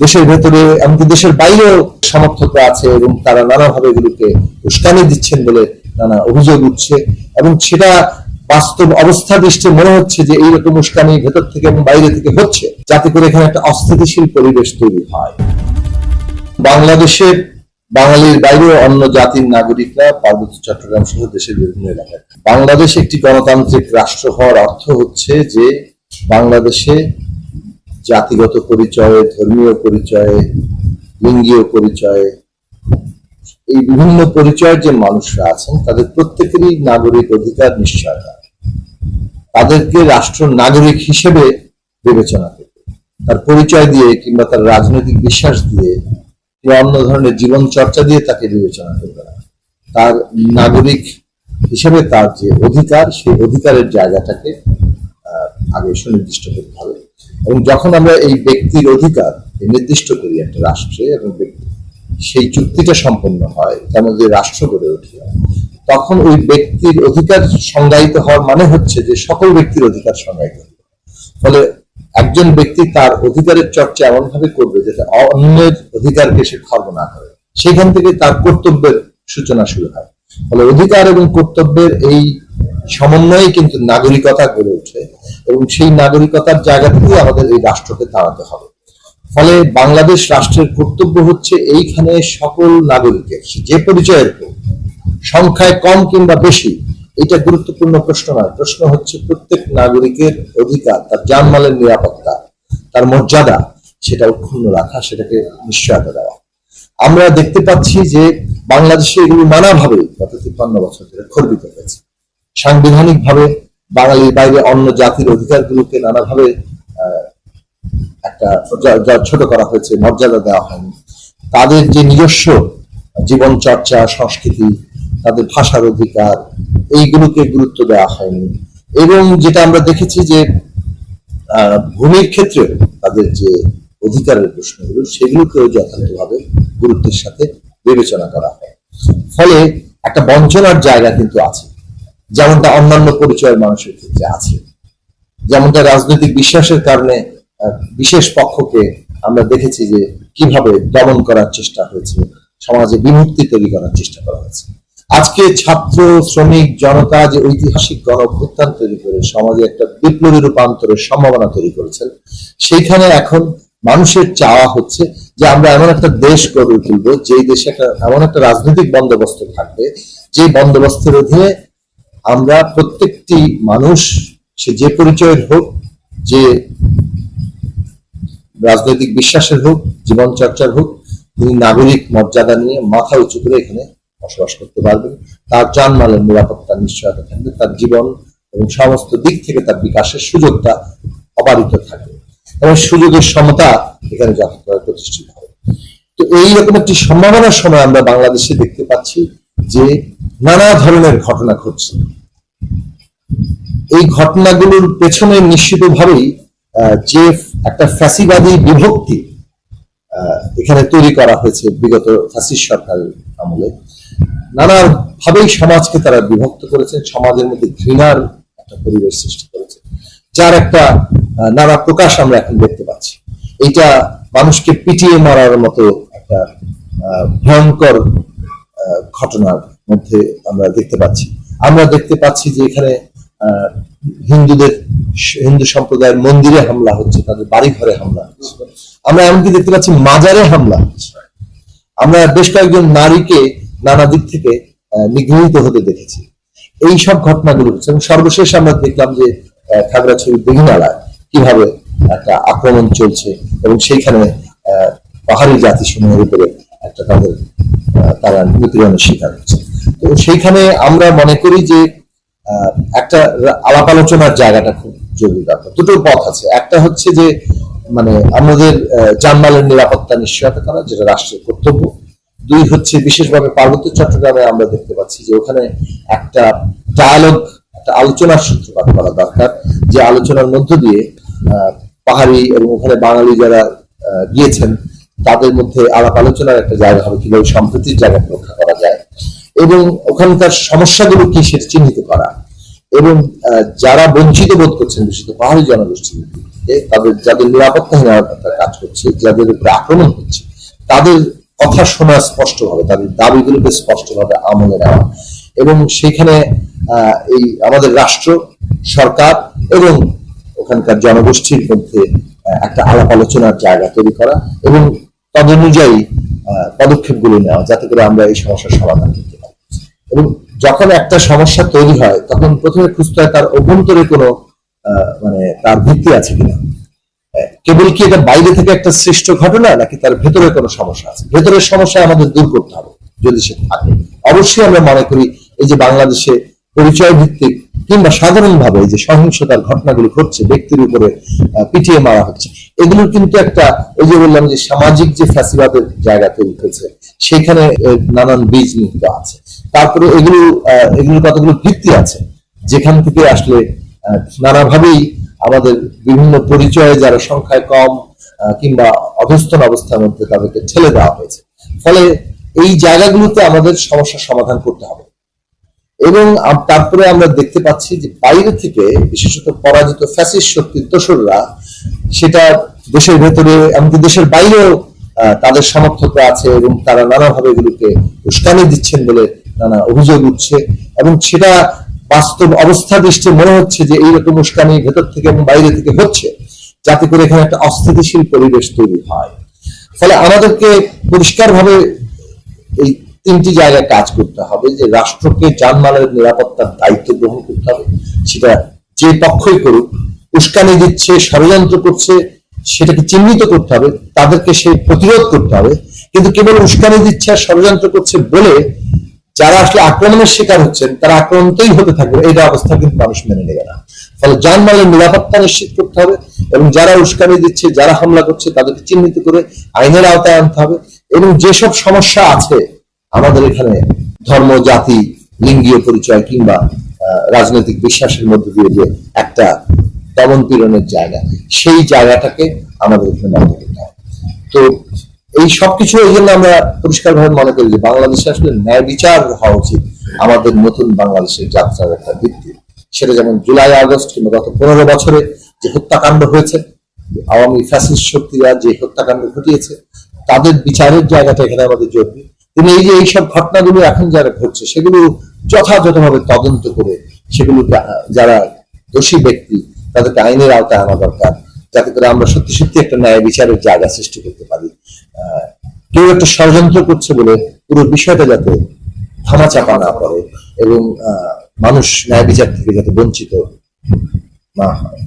দেশের ভেতরে এমনকি দেশের বাইরেও সমর্থকরা আছে এবং তারা নানাভাবে এগুলোকে উস্কানি দিচ্ছেন বলে নানা অভিযোগ উঠছে, এবং সেটা বাস্তব অবস্থা দৃষ্টে মনে হচ্ছে যে এইরকম উস্কানি ভেতর থেকে এবং বাইরে থেকে হচ্ছে, যাতে করে এখানে একটা অস্থিতিশীল পরিবেশ তৈরি হয়। বাংলাদেশের বাঙালির বাইরেও অন্য জাতির নাগরিকরা পার্বত্য চট্টগ্রাম সহ দেশের বিভিন্ন এলাকায়। বাংলাদেশ একটি গণতান্ত্রিক রাষ্ট্র হওয়ার অর্থ হচ্ছে যে বাংলাদেশে জাতিগত পরিচয়ে, ধর্মীয় পরিচয়ে, লিঙ্গীয় পরিচয়ে, এই বিভিন্ন পরিচয়ের যে মানুষরা আছেন তাদের প্রত্যেকেরই নাগরিক অধিকার নিশ্চয় হয়। তাদেরকে রাষ্ট্র নাগরিক হিসেবে বিবেচনা করবে, তার পরিচয় দিয়ে কিংবা তার রাজনৈতিক বিশ্বাস দিয়ে কিংবা অন্য ধরনের জীবন চর্চা দিয়ে তাকে বিবেচনা করবে না। তার নাগরিক হিসেবে তার যে অধিকার, সেই অধিকারের জায়গাটাকে আগে সুনির্দিষ্ট করতে হবে। এবং যখন আমরা এই ব্যক্তির অধিকার নির্দিষ্ট করি একটা রাষ্ট্রে এবং সেই চুক্তিটা সম্পন্ন হয়, তার মধ্যে রাষ্ট্র গড়ে ওঠে, তখন ওই ব্যক্তির অধিকার সংজ্ঞায়িত হওয়ার মানে হচ্ছে যে সকল ব্যক্তির অধিকার সংজ্ঞায়িত হবে। ফলে একজন ব্যক্তি তার অধিকারের চর্চা এমন ভাবে করবে যাতে অন্যের অধিকারকে সে খর্ব না করে, সেখান থেকে তার কর্তব্যের সূচনা শুরু হয়। ফলে অধিকার এবং কর্তব্যের এই সমন্বয়ে কিন্তু নাগরিকতা গড়ে ওঠে, এবং সেই নাগরিকতার জায়গা থেকে আমাদের এই রাষ্ট্রকে দাঁড়াতে হবে। ফলে বাংলাদেশ রাষ্ট্রের কর্তব্য হচ্ছে এইখানে সকল নাগরিকের যে পরিচয়ের সংখ্যায় কম কিংবা বেশি, এটা গুরুত্বপূর্ণ প্রশ্ন নয়। প্রশ্ন হচ্ছে প্রত্যেক নাগরিকের অধিকার, তার জানমালের নিরাপত্তা, তার মর্যাদা, সেটা অক্ষুণ্ণ রাখা, সেটাকে নিশ্চয়তা দেওয়া। আমরা দেখতে পাচ্ছি যে বাংলাদেশে এগুলো নানাভাবে গত 53 বছর ধরে খর্বিত হয়েছে। সাংবিধানিক ভাবে বাঙালির বাইরে অন্য জাতির অধিকারগুলোকে নানাভাবে একটা ছোট করা হয়েছে, মর্যাদা দেওয়া হয়নি। তাদের যে নিজস্ব জীবন চর্চা, সংস্কৃতি, তাদের ভাষার অধিকার, এইগুলোকে গুরুত্ব দেওয়া হয়নি। এবং যেটা আমরা দেখেছি যে ভূমির ক্ষেত্রে তাদের যে অধিকারের প্রশ্নগুলো, সেগুলোকেও যথাযথভাবে গুরুত্বের সাথে বিবেচনা করা হয়। ফলে একটা বঞ্চনার জায়গা কিন্তু আছে, যেমনটা অন্যান্য পরিচয়ের মানুষের ক্ষেত্রে আছে। যেমনটা রাজনৈতিক বিশ্বাসের কারণে বিশেষ পক্ষকে আমরা দেখেছি যে কিভাবে দমন করার চেষ্টা হয়েছে, সমাজে বিমুক্তি তৈরি করার চেষ্টা করা হয়েছে। আজকে ছাত্র, শ্রমিক, জনতা যে ঐতিহাসিক গণ অভ্যুত্থান তৈরি করে সমাজে একটা বিপ্লবী রূপান্তরের সম্ভাবনা তৈরি করেছেন, সেইখানে এখন মানুষের চাওয়া হচ্ছে যে আমরা এমন একটা দেশ গড়ে তুলবো, যে দেশে এমন একটা রাজনৈতিক বন্দোবস্ত থাকবে, যে বন্দোবস্তের অধীনে আমরা প্রত্যেকটি মানুষ, সে যে পরিচয়ের হোক, যে রাজনৈতিক বিশ্বাসের হোক, জীবন চর্চার হোক, তিনি নাগরিক মর্যাদা নিয়ে মাথা উঁচু করে এখানে বসবাস করতে পারবেন। তার জানমালের নিরাপত্তা নিশ্চয়তা থাকবে, তার জীবন এবং সমস্ত দিক থেকে তার বিকাশের সুযোগটা অবারিত থাকবে, এবং সুযোগের সমতা এখানে যথাযথভাবে প্রতিষ্ঠিত হবে। তো এইরকম একটি সম্ভাবনার সময় আমরা বাংলাদেশে দেখতে পাচ্ছি যে নানা ধরনের ঘটনা ঘটছে। এই ঘটনাগুলোর পেছনে নিশ্চিতভাবেই যে একটা ফ্যাসিবাদী বিভক্তি এখানে তৈরি করা হয়েছে বিগত ফ্যাসিস্ট সরকারের আমলে, নানাভাবেই সমাজকে তারা বিভক্ত করেছেন, সমাজের মধ্যে ঘৃণার একটা পরিবেশ সৃষ্টি করেছে, যার একটা নানা প্রকাশ আমরা এখন দেখতে পাচ্ছি। এটা মানুষকে পিটিয়ে মারার মতো একটা ভয়ঙ্কর ঘটনার মধ্যে আমরা দেখতে পাচ্ছি। আমরা দেখতে পাচ্ছি যে এখানে হিন্দু সম্প্রদায়ের মন্দিরে হামলা হচ্ছে, তাদের বাড়ি ঘরে হামলা হচ্ছে। আমরা এমনকি দেখতে পাচ্ছি মাজারে হামলা হচ্ছে। আমরা বেশ কয়েকজন নারীকে নানা দিক থেকে নিগৃহীত হতে দেখেছি। এই সব ঘটনাগুলো হচ্ছে, এবং সর্বশেষ আমরা দেখলাম যে খাগড়াছড়ির দিঘিনালায় কিভাবে একটা আক্রমণ চলছে, এবং সেইখানে পাহাড়ি জাতি সমূহের উপরে একটা তারা নিপীড়নের শিকার হচ্ছে। তো সেইখানে আমরা মনে করি যে একটা আলাপ আলোচনার জায়গাটা খুব জরুরি ব্যাপার। দুটো পথ আছে, একটা হচ্ছে যে মানে আমাদের জানমালের নিরাপত্তা নিশ্চয়তা করা, যেটা রাষ্ট্রের কর্তব্য। দুই হচ্ছে বিশেষভাবে পার্বত্য চট্টগ্রামে আমরা দেখতে পাচ্ছি যে ওখানে একটা ডায়ালগ, একটা আলোচনার সূত্রপাত করা দরকার, যে আলোচনার মধ্য দিয়ে পাহাড়ি এবং ওখানে বাঙালি যারা গিয়েছেন তাদের মধ্যে আলাপ আলোচনার একটা জায়গা হবে, কিভাবে সম্প্রীতির জায়গা রক্ষা করা যায়, এবং ওখানকার সমস্যাগুলো কি সেটা চিহ্নিত করা, এবং যারা বঞ্চিত বোধ করছেন বিশেষত পাহাড়ি জনগোষ্ঠী, থেকে তাদের যাদের নিরাপত্তাহীনতা কাজ করছে, যাদের উপরে আক্রমণ হচ্ছে, তাদের কথা শোনা স্পষ্টভাবে, তাদের দাবিগুলোকে স্পষ্টভাবে আমলে নেওয়া এবং সেখানে এই আমাদের রাষ্ট্র, সরকার এবং ওখানকার জনগোষ্ঠীর মধ্যে একটা আলাপ আলোচনার জায়গা তৈরি করা এবং তদনুযায়ী পদক্ষেপগুলো নেওয়া, যাতে করে আমরা এই সমস্যার সমাধান করতে পারি। এবং যখন একটা সমস্যা তৈরি হয় তখন প্রথমে খুঁজতে হয় তার অভ্যন্তরে কোনো মানে তার ভিত্তি আছে কিনা। কেবল কি এটা বাইরে থেকে একটা সৃষ্ট ঘটনা, নাকি তার ভেতরে কোনো সমস্যা আছে? ভেতরের সমস্যা আমাদের দূর করতে হবে। যদি সে থাকে, অবশ্যই আমরা মনে করি এই যে বাংলাদেশে পরিচয় ভিত্তিক কিংবা সাধারণভাবে এই যে সহিংসতার ঘটনাগুলো ঘটছে, ব্যক্তির উপরে পিটিয়ে মারা হচ্ছে, এগুলোর কিন্তু একটা ওই যে বললাম যে সামাজিক যে ফ্যাসিবাদের জায়গা তৈরি হয়েছে, সেখানে নানান বীজ নিহিত আছে। তারপরে এগুলোর কতগুলো ভিত্তি আছে যেখান থেকে আসলে নানাভাবেই আমাদের বিভিন্ন পরিচয়ে যারা সংখ্যায় কম কিংবা অধস্তন অবস্থার মধ্যে তাদেরকে ঠেলে দেওয়া হয়েছে। ফলে এই জায়গাগুলোতে আমাদের সমস্যার সমাধান করতে হবে। এবং তারপরে আমরা দেখতে পাচ্ছি যে বাইরে থেকে বিশেষত পরাজিত ফ্যাসিস্ট শক্তির দোসররা সেটা দেশের ভেতরে এমনকি দেশের বাইরেও তাদের সমর্থকরা আছে এবং তারা নানাভাবে এগুলোকে উস্কানি দিচ্ছেন বলে নানা অভিযোগ উঠছে এবং সেটা বাস্তব অবস্থা দৃষ্টে মনে হচ্ছে যে এইরকম উস্কানি ভেতর থেকে এবং বাইরে থেকে হচ্ছে, যাতে করে এখানে একটা অস্থিতিশীল পরিবেশ তৈরি হয়। ফলে আমাদেরকে পরিষ্কারভাবে এই তিনটি জায়গায় কাজ করতে হবে যে রাষ্ট্রকে জানমালের নিরাপত্তার দায়িত্ব গ্রহণ করতে হবে, সেটা যে পক্ষই করুক। উস্কানি দিচ্ছে, ষড়যন্ত্র করছে, সেটাকে চিহ্নিত করতে হবে, তাদেরকে সে প্রতিরোধ করতে হবে। কিন্তু কেবল উস্কানি দিচ্ছে আর ষড়যন্ত্র করছে বলে যারা আসলে আক্রমণের শিকার হচ্ছেন তারা আক্রমণতেই হতে থাকবে, এই অবস্থা কিন্তু মানুষ মেনে নেবে না। ফলে জানমালের নিরাপত্তা নিশ্চিত করতে হবে এবং যারা উস্কানি দিচ্ছে, যারা হামলা করছে, তাদেরকে চিহ্নিত করে আইনের আওতায় আনতে হবে। এবং যেসব সমস্যা আছে আমাদের এখানে ধর্ম, জাতি, লিঙ্গীয় পরিচয় কিংবা রাজনৈতিক বিশ্বাসের মধ্যে দিয়ে যে একটা দমন পীড়নের জায়গা, সেই জায়গাটাকে আমাদের এখানে বন্ধ করতে হবে। তো এই সবকিছু এই জন্য আমরা পরিষ্কারভাবে মনে করি যে বাংলাদেশে আসলে ন্যায় বিচার হওয়া উচিত আমাদের নতুন বাংলাদেশের যাত্রার একটা ভিত্তি। সেটা যেমন জুলাই আগস্ট কিংবা গত 15 বছরে যে হত্যাকাণ্ড হয়েছে, আওয়ামী ফ্যাসিস্ট শক্তিরা যে হত্যাকাণ্ড ঘটিয়েছে, তাদের বিচারের জায়গাটা এখানে আমাদের জরুরি। কিন্তু এই যে এইসব ঘটনাগুলো এখন যারা ঘটছে সেগুলো যথাযথভাবে তদন্ত করে সেগুলোকে যারা দোষী ব্যক্তি তাদেরকে আইনের আওতায় আনা দরকার, যাতে করে আমরা সত্যি সত্যি একটা ন্যায় বিচারের জায়গা সৃষ্টি করতে পারি। কেউ একটা ষড়যন্ত্র করছে বলে পুরো বিষয়টা যাতে ধামাচাপা না পড়ে এবং মানুষ ন্যায় বিচার থেকে যাতে বঞ্চিত না হয়।